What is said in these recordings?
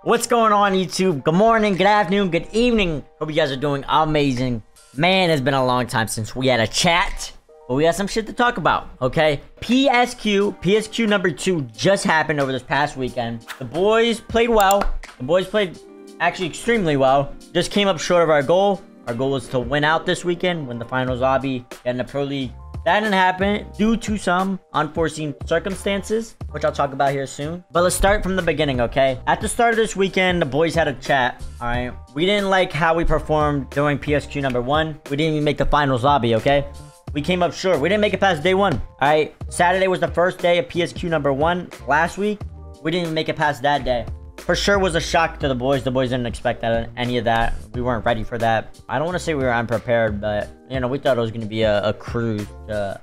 What's going on, YouTube? Good morning, good afternoon, good evening. Hope you guys are doing amazing. Man, it's been a long time since we had a chat, but we got some shit to talk about, okay? PSQ number 2 just happened over this past weekend. The boys played well. The boys played actually extremely well. Just came up short of our goal. Our goal was to win out this weekend, win the finals lobby, get in the pro league. That didn't happen due to some unforeseen circumstances, which I'll talk about here soon. But let's start from the beginning, okay? At the start of this weekend, the boys had a chat, all right? We didn't like how we performed during PSQ number 1. We didn't even make the finals lobby, okay? We came up short. We didn't make it past day 1, all right? Saturday was the first day of PSQ number 1 last week. We didn't even make it past that day. For sure was a shock to the boys. The boys didn't expect that, any of that. We weren't ready for that. I don't want to say we were unprepared, but you know, we thought it was going to be a cruise to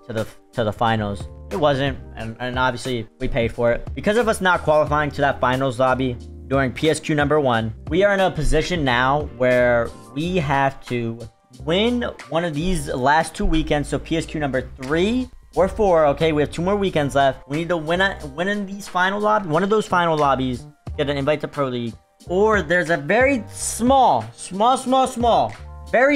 the finals. It wasn't, and obviously we paid for it. Because of us not qualifying to that finals lobby during PSQ number 1, we are in a position now where we have to win one of these last 2 weekends. So PSQ number 3 or 4, okay? We have 2 more weekends left. We need to win in these final lobbies, one of those final lobbies, get an invite to Pro League. Or there's a very very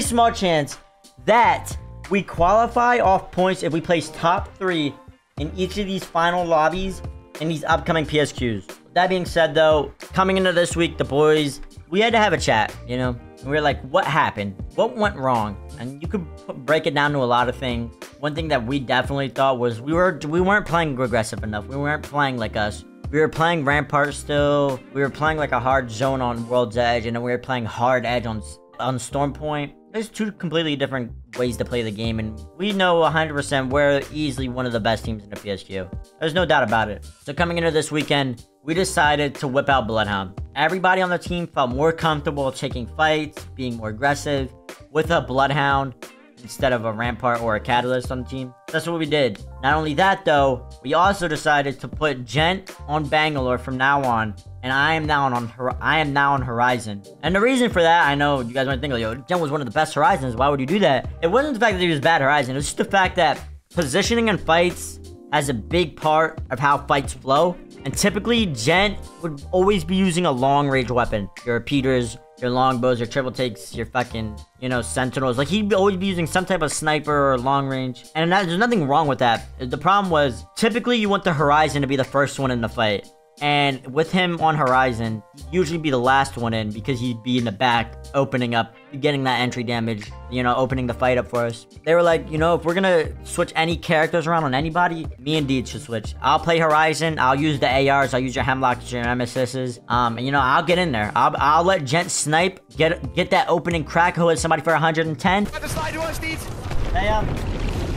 small chance that we qualify off points if we place top 3 in each of these final lobbies in these upcoming PSQs. That being said, though, coming into this week, the boys, we had to have a chat, you know? We were like, what happened? What went wrong? And you could break it down to a lot of things. One thing that we definitely thought was we weren't playing aggressive enough. We weren't playing like us. We were playing Rampart still. We were playing like a hard zone on World's Edge, and then we were playing hard edge on Storm Point. There's 2 completely different ways to play the game, and we know 100% we're easily one of the best teams in the PSQ. There's no doubt about it. So coming into this weekend, we decided to whip out Bloodhound. Everybody on the team felt more comfortable taking fights, being more aggressive with a Bloodhound instead of a Rampart or a Catalyst on the team. That's what we did. Not only that, though, we also decided to put Gent on Bangalore from now on, and I am now on Horizon. And the reason for that, I know you guys might think, like, yo, Gent was one of the best Horizons. Why would you do that? It wasn't the fact that he was bad Horizon. It was just the fact that positioning in fights has a big part of how fights flow. And typically, Gent would always be using a long-range weapon. Your repeaters, your longbows, your triple takes, your fucking, you know, sentinels. Like, he'd always be using some type of sniper or long range. And there's nothing wrong with that. The problem was, typically you want the Horizon to be the first one in the fight. And with him on Horizon, he'd usually be the last one in because he'd be in the back, opening up, getting that entry damage, you know, opening the fight up for us. They were like, you know, if we're gonna switch any characters around on anybody, me and Deed should switch. I'll play Horizon, I'll use the ARs, I'll use your Hemlocks, your Nemesises, and you know, I'll get in there. I'll let Gent snipe, get that opening crack, who hit somebody for 110. Have to slide to us, Deeds. Hey,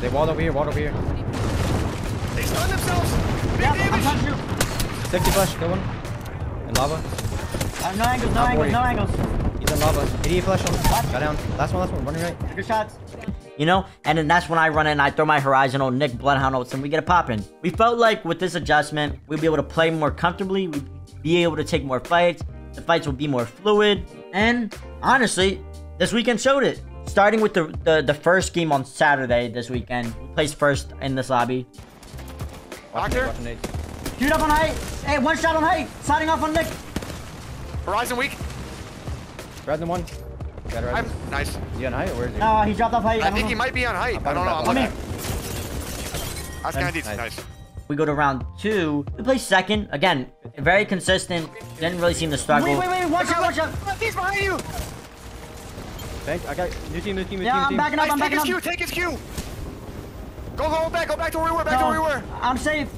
They walled over here, They stun themselves. Big damage. 60 flash, kill one. In lava. No angles. He's in lava. 80 flash on. Got down. Last one, running right. Good shots. You know, and then that's when I run in and I throw my Horizon on Nick Bloodhound ults and we get it popping. We felt like with this adjustment, we'd be able to play more comfortably. We'd be able to take more fights. The fights would be more fluid. And honestly, this weekend showed it. Starting with the first game on Saturday this weekend, we placed first in this lobby. Doctor. Shoot up on height. Hey, 1 shot on height. Sliding off on Nick. Horizon weak. Grab them one. Got it right. Nice. You on height or where is he? No, he dropped off height. I think he might be on height. I don't know. Come here. That's kind of decent. Nice. We go to round 2. We play second. Again, very consistent. Didn't really seem to struggle. Wait. Watch out. He's behind you. Thank. I got new team. Yeah, I'm backing up. Nice, take his Q. Go back to where we were. I'm safe.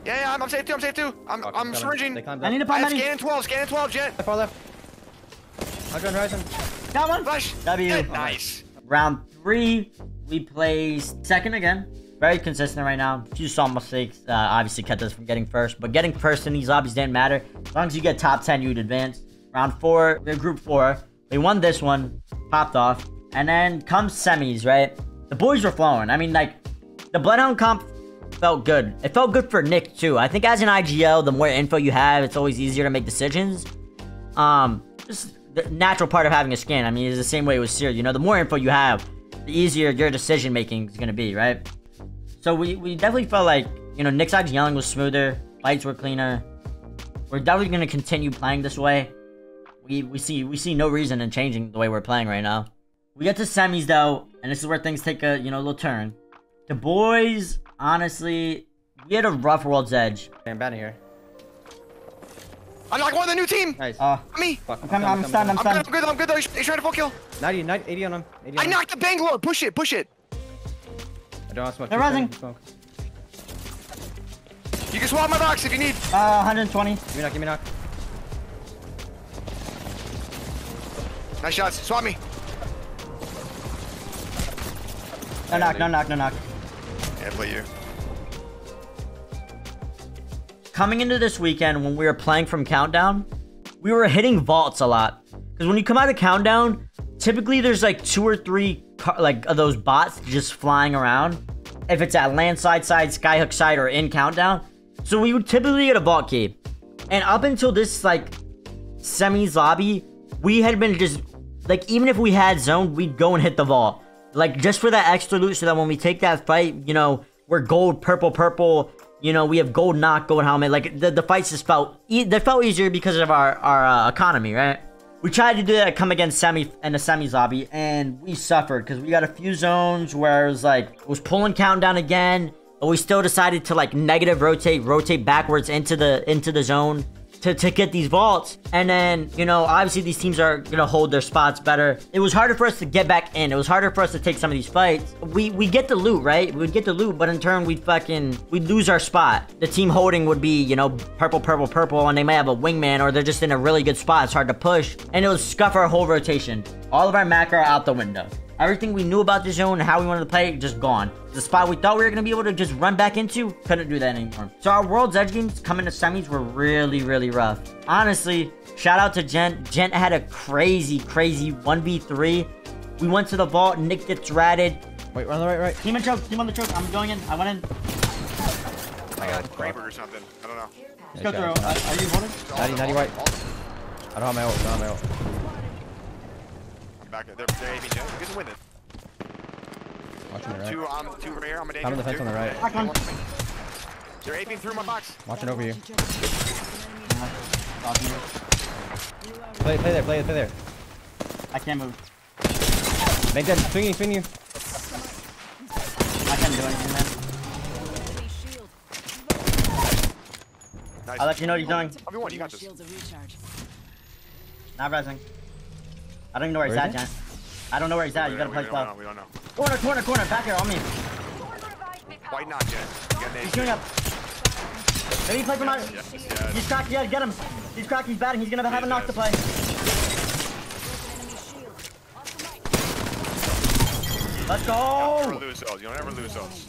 Yeah, I'm safe too. I'm syringing. I need to pop money. Scan 12, Jet. Far left. I'll go Horizon. Got one. Flash. W. Nice. Round 3, we placed second again. Very consistent right now. A few small mistakes obviously kept us from getting first. But getting first in these lobbies didn't matter. As long as you get top 10, you'd advance. Round 4, we're group 4. We won this one. Popped off. And then comes semis, right? The boys were flowing. I mean, like, the Bloodhound comp felt good. It felt good for Nick, too. I think as an IGL, the more info you have, it's always easier to make decisions. Just the natural part of having a skin. I mean, it's the same way with Seer. You know, the more info you have, the easier your decision making is going to be, right? So we definitely felt like, you know, Nick's IGLing was smoother. Fights were cleaner. We're definitely gonna continue playing this way. We see no reason in changing the way we're playing right now. We get to semis though, and this is where things take a little turn. The boys, honestly, we had a rough World's Edge. I'm banning here. I'm not one of the new team. Nice. Me. Fuck, I'm stunned. I'm good though. He's trying to full kill. 90, 80 on him. 80 on I him. knocked the Bangalore. Push it. I don't want smoke. They're rising. Smoke. You can swap my box if you need. 120. Give me a knock. Nice shots. Swap me. No knock. Yeah, play you. Coming into this weekend when we were playing from Countdown, we were hitting vaults a lot. Because when you come out of Countdown, typically there's like 2 or 3 of those bots just flying around. If it's at land side, skyhook side, or in Countdown. So we would typically get a vault key. And up until this like semis lobby, we had been just like, even if we had zone, we'd go and hit the vault. Like just for that extra loot so that when we take that fight, we're gold, purple, we have gold knock, gold helmet. Like the fights just felt easier because of our economy, right? We tried to do that, come against in the semis lobby, and we suffered because we got a few zones where it was like, it was pulling Countdown again, but we still decided to like negative rotate backwards into the zone to get these vaults. And then, obviously these teams are gonna hold their spots better. It was harder for us to get back in. It was harder for us to take some of these fights. We get the loot, right? We would get the loot, but in turn we'd lose our spot. The team holding would be, purple, and they might have a wingman, or they're just in a really good spot. It's hard to push, and it would scuff our whole rotation. All of our macro are out the window. Everything we knew about the zone and how we wanted to play, just gone. The spot we thought we were going to be able to just run back into, couldn't do that anymore. So our World's Edge games coming to semis were really, really rough. Honestly, shout out to Gent. Gent had a crazy 1v3. We went to the vault. Nick gets ratted. Wait, run on the right. Team on the choke. I'm going in. I went in. I got Graber or something. I don't know. Let's go through. Are you holding? 90 white. I don't have my ult. Back there. They're aiming. You guys win this. Watching the right. Two right here. I'm gonna I'm on the fence on the right. They're aping through my box. Watching over you. Play there. I can't move. Bank dead. Swing you. I can't do anything, man. Nice. I'll let you know what he's doing. Everyone, you got this. Not resing. I don't even know where he's at, Jen. I don't know where he's at. You gotta play slow. We don't know. Corner. Back here on me. White not yet. He's shooting up. Maybe he plays him out. Yes. He's cracked. Yeah, get him. He's cracked. He's batting. He's gonna have a knock to play. Let's go. You don't ever lose those.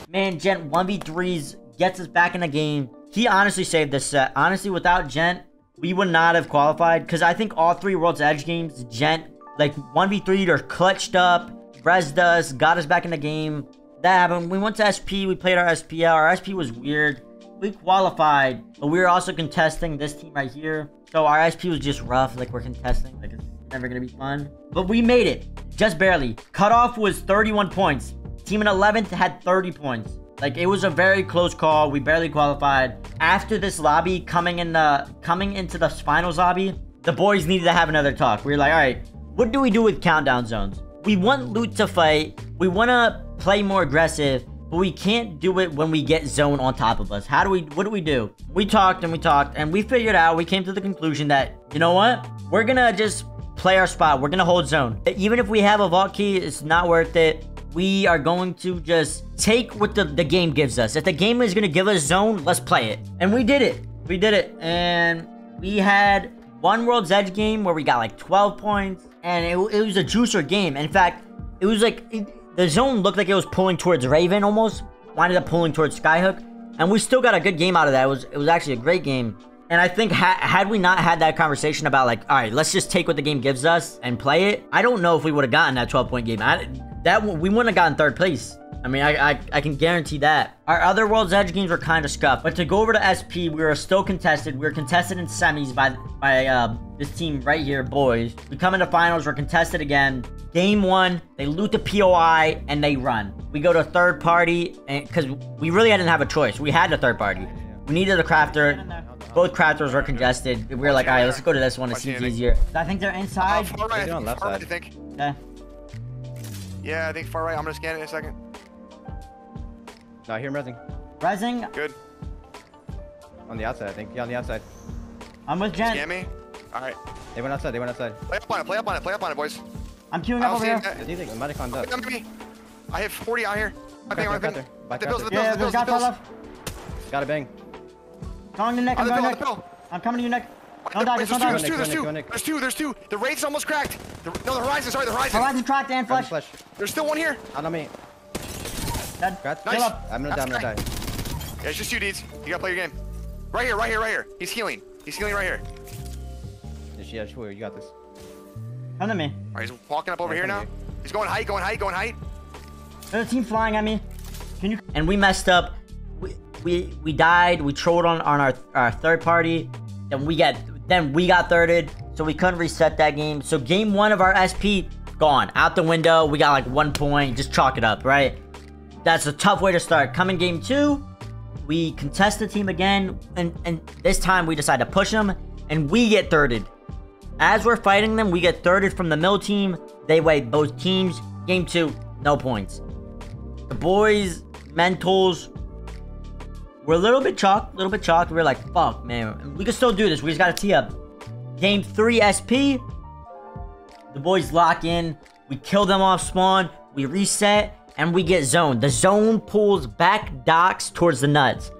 Man, Gent 1v3s gets us back in the game. He honestly saved this set. Honestly, without Gent, we would not have qualified, because I think all 3 World's Edge games, Gent, like 1v3'd or clutched up, rezzed us, got us back in the game. That happened. We went to SP, we played our SPL. Our SP was weird. We qualified, but we were also contesting this team right here. So our SP was just rough, like we're contesting. Like it's never gonna be fun. But we made it, just barely. Cutoff was 31 points. Team in 11th had 30 points. Like, it was a very close call. We barely qualified. After this lobby, coming into the finals lobby, the boys needed to have another talk. We were like, all right, what do we do with countdown zones? We want loot to fight. We want to play more aggressive, but we can't do it when we get zone on top of us. What do we do? We talked, and we figured out, we came to the conclusion that, you know what? We're going to just play our spot. We're going to hold zone. Even if we have a vault key, it's not worth it. We are going to just take what the game gives us. If the game is going to give us zone, let's play it. And we did it. And we had one World's Edge game where we got like 12 points. And it was a juicer game. In fact, it was like, the zone looked like it was pulling towards Raven almost. Winded up pulling towards Skyhook. And we still got a good game out of that. It was actually a great game. And I think had we not had that conversation about like, all right, let's just take what the game gives us and play it, I don't know if we would have gotten that 12-point game. We wouldn't have gotten 3rd place. I mean, I can guarantee that. Our other World's Edge games were kind of scuffed. But to go over to SP, we were still contested. We were contested in semis by this team right here, boys. We come into finals, we're contested again. Game 1, they loot the POI, and they run. We go to 3rd party, because we really didn't have a choice. We had a 3rd party. We needed a crafter. Both crafters were congested. We were like, all right, let's go to this one. It seems easier. I think they're inside. Far right, They're on left far right, side. I think. Okay. Yeah, I think far right. I'm gonna scan it in a second. No, I hear him resing. Resing. Good. On the outside, I think. Yeah, on the outside. I'm with Scan Jen. me. All right. They went outside. They went outside. Play up on it. Play up on it. Play up on it, boys. I'm queuing I up don't over see here. it. I think they might have climbed up. Come to me. I have 40 out here. I think. Crafter. By The bills. The crafter. bills. Yeah, The there's bills. The guys bills. left. Got a bang. Going to Nick. I'm On the going bill. On Nick. the bill. I'm coming to you, Nick. Don't die. There's Just two. don't die. There's two. There's Go two. Nick. There's two. There's two. The Wraith's almost cracked. No, the Horizon. Sorry, the Horizon. Horizon cracked and Flash. flash. Flash. There's still one here. Out on me. Dead. Congrats. Heal up. I'm gonna die. I'm gonna die. Yeah, it's just you, Deeds. You gotta play your game. Right here. Right here. Right here. He's healing. He's healing right here. Yeah, sure. You got this. Come to me. All right, he's walking up over Yeah, here come now. He's going height. Going height. Going height. There's a team flying at me. Can you? And we messed up. We died. We trolled on our third party. Then we got thirded. So we couldn't reset that game. So game 1 of our SP gone out the window. We got like 1 point. Just chalk it up, right? That's a tough way to start. Coming game 2, we contest the team again, and this time we decide to push them, and we get thirded. As we're fighting them, we get thirded from the mill team. They wipe both teams. Game 2, no points. The boys, mentals, we're a little bit chalked. We're like, fuck, man. We can still do this. We just gotta tee up. Game 3 SP. The boys lock in. We kill them off spawn. We reset. And we get zoned. The zone pulls back docks towards the nuts.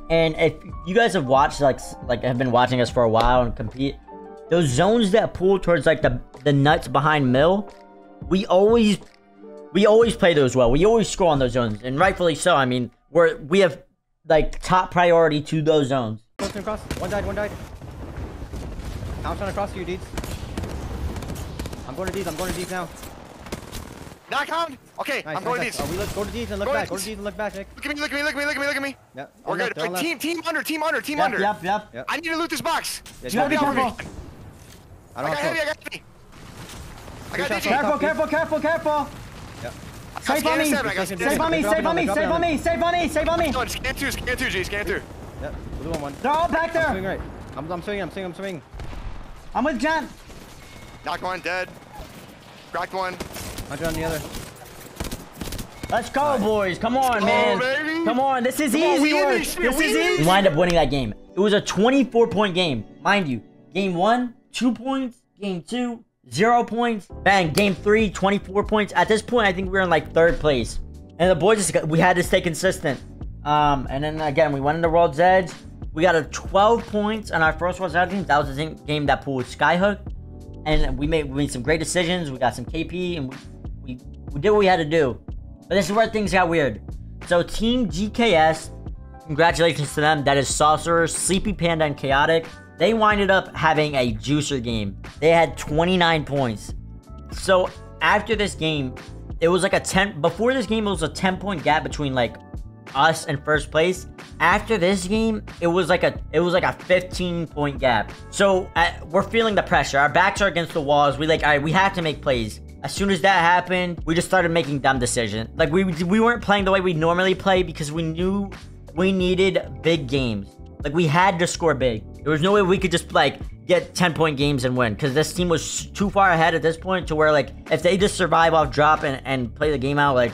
And if you guys have watched, like have been watching us for a while and compete, those zones that pull towards like the nuts behind mill, we always play those well. We always score on those zones, and rightfully so. I mean, we have like top priority to those zones. Across. One died. I'm trying to cross you, Deeds. I'm going to Deeds now. Knock on. Okay, Nice, I'm going to nice. these. Oh, let's go to Deeds and look Go back. to Go to Deeds and look back, Nick. Look at me. Look at me. Look at me. Look at me. Look at me. Yeah. We're good. Left, Right, team under. Team under. Yep. Yep. I need to loot this box. Yeah, You gotta be go. careful. I I don't got heavy. I have got heavy. I got Good DG. shot. Careful. Yeah. Save on me. Save on me. Save on me. Scan two, G. Scan two. Yeah. Blue on one. They're all back I'm swinging there. right. I'm swinging. I'm with Jen. Knocked one, dead. Cracked one. 100 on the other. Let's go, boys. Come on, man. baby. Come on. This is Come on, easy we in work. this shit. This We is in easy. this We wind up winning that game. It was a 24-point game. Mind you, game 1, 2 points. Game 2, 0 points. Bang. Game 3, 24 points. At this point, I think we were in like 3rd place. And the boys we had to stay consistent. And then again, we went into World's Edge. We got a 12 points on our first World's Edge game. That was the game that pulled Skyhook. And we made some great decisions. We got some KP, and we did what we had to do. But this is where things got weird. So Team GKS, congratulations to them. That is Saucer, Sleepy Panda, and Chaotic. They winded up having a juicer game. They had 29 points. So after this game, it was like before this game, it was a 10-point gap between like us and first place. After this game, it was like a 15-point gap. So we're feeling the pressure. Our backs are against the walls. We like, all right, we have to make plays. As soon as that happened, we just started making dumb decisions. Like we weren't playing the way we normally play because we knew we needed big games. Like we had to score big. There was no way we could just like get 10-point games and win, because this team was too far ahead at this point to where like if they just survive off drop and play the game out, like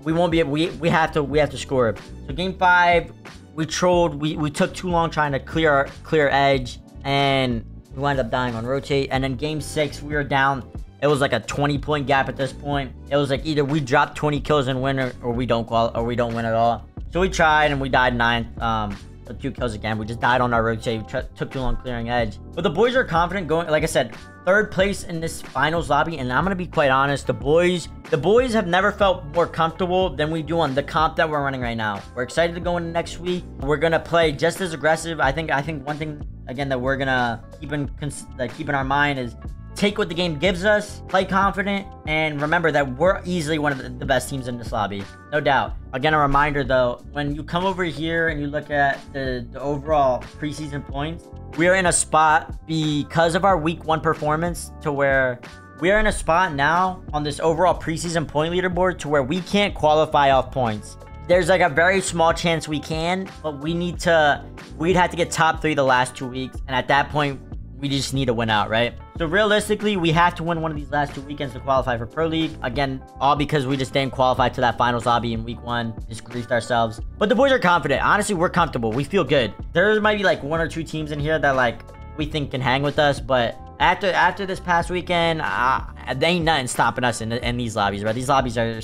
we won't be able, we have to score. So game 5, we trolled. We took too long trying to clear edge, and we wound up dying on rotate. And then game 6, we were down. It was like a 20-point gap at this point. It was like either we drop 20 kills and win, or we don't win at all. So we tried and we died 9th. With 2 kills again. We just died on our rotate. We took too long clearing edge. But the boys are confident going, like I said, 3rd place in this finals lobby. And I'm gonna be quite honest, the boys have never felt more comfortable than we do on the comp that we're running right now. We're excited to go into next week. We're gonna play just as aggressive. I think one thing again that we're gonna keep in our mind is take what the game gives us, play confident, and remember that we're easily one of the best teams in this lobby. No doubt. Again, a reminder though, when you come over here and you look at the overall preseason points, we are in a spot because of our week 1 performance to where we are in a spot now on this overall preseason point leaderboard to where we can't qualify off points. there's like a very small chance we can, but we'd have to get top 3 the last 2 weeks. And at that point, we just need to win out, right? So realistically, we have to win one of these last 2 weekends to qualify for Pro League. Again, all because we just didn't qualify to that finals lobby in week 1. Just griefed ourselves. But the boys are confident. Honestly, we're comfortable. We feel good. There might be like 1 or 2 teams in here that like we think can hang with us, but after this past weekend, there ain't nothing stopping us in these lobbies, bro. These lobbies are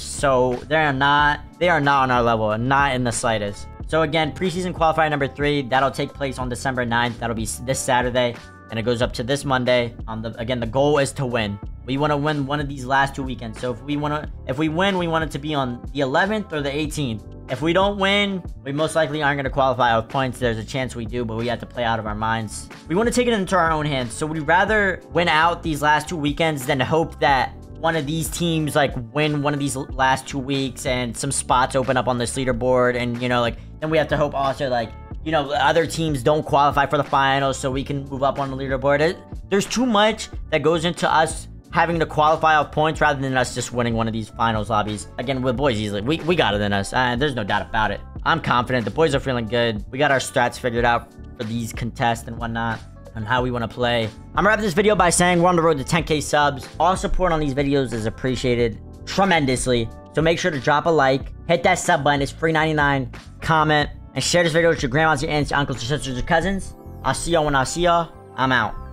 they are not on our level, not in the slightest. So again, preseason qualifier number 3, that'll take place on December 9th. That'll be this Saturday, and it goes up to this Monday. Again, the goal is to win. We want to win one of these last 2 weekends. So if we win, we want it to be on the 11th or the 18th. If we don't win, we most likely aren't going to qualify with points. There's a chance we do, but we have to play out of our minds. We want to take it into our own hands. So we'd rather win out these last 2 weekends than hope that one of these teams like win one of these last 2 weeks and some spots open up on this leaderboard. And, you know, like, then we have to hope also like, you know, other teams don't qualify for the finals so we can move up on the leaderboard. There's too much that goes into us having to qualify off points rather than us just winning one of these finals lobbies. Again, with boys easily. We got it in us. There's no doubt about it. I'm confident. The boys are feeling good. We got our strats figured out for these contests and whatnot and how we want to play. I'm gonna wrap this video by saying we're on the road to 10K subs. All support on these videos is appreciated tremendously. So make sure to drop a like, hit that sub button. It's free 99. Comment and share this video with your grandmas, your aunts, your uncles, your sisters, your cousins. I'll see y'all when I see y'all. I'm out.